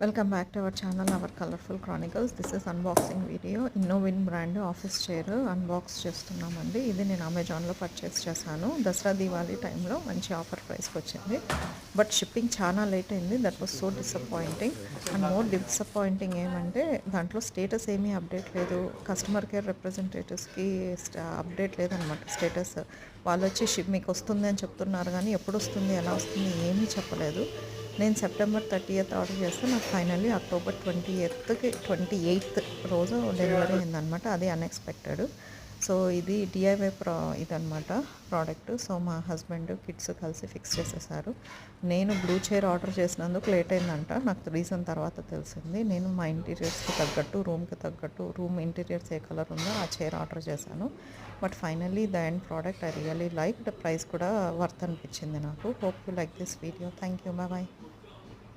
Welcome back to our channel our colourful chronicles. This is unboxing video. Innowin brand office chair unbox చేస్తున్నామండి. ఇది నేను అమెజాన్లో purchase చేశాను. దసరా దివాళీ టైంలో మంచి ఆఫర్ ప్రైస్కి వచ్చింది. బట్ షిప్పింగ్ చాలా లేట్ అయింది. That was so disappointing. And more disappointing ఏమంటే దాంట్లో స్టేటస్ ఏమీ అప్డేట్ లేదు. కస్టమర్ కేర్ రిప్రజెంటేటివ్స్కి అప్డేట్ లేదనమాట స్టేటస్. వాళ్ళు వచ్చి మీకు వస్తుంది అని చెప్తున్నారు, కానీ ఎప్పుడు వస్తుంది, ఎలా వస్తుంది ఏమీ చెప్పలేదు. నేను సెప్టెంబర్ 30th ఆర్డర్ చేస్తే నాకు ఫైనల్లీ అక్టోబర్ 28th రోజు డెలివరీ అయిందనమాట. అది అన్ఎక్స్పెక్టెడ్. సో ఇది డిఐవై ఇదనమాట ప్రోడక్ట్. సో మా హస్బెండ్ కిడ్స్ కలిసి ఫిక్స్ చేసేసారు. నేను బ్లూ చైర్ ఆర్డర్ చేసినందుకు లేట్ అయిందంట. నాకు రీజన్ తర్వాత తెలిసింది. నేను మా ఇంటీరియర్స్కి తగ్గట్టు, రూమ్కి తగ్గట్టు, రూమ్ ఇంటీరియర్స్ ఏ కలర్ ఉందో ఆ చైర్ ఆర్డర్ చేశాను. But finally the end product I really like. The price కూడా వర్త్ అనిపించింది నాకు. Hope you like this video. Thank you. Bye.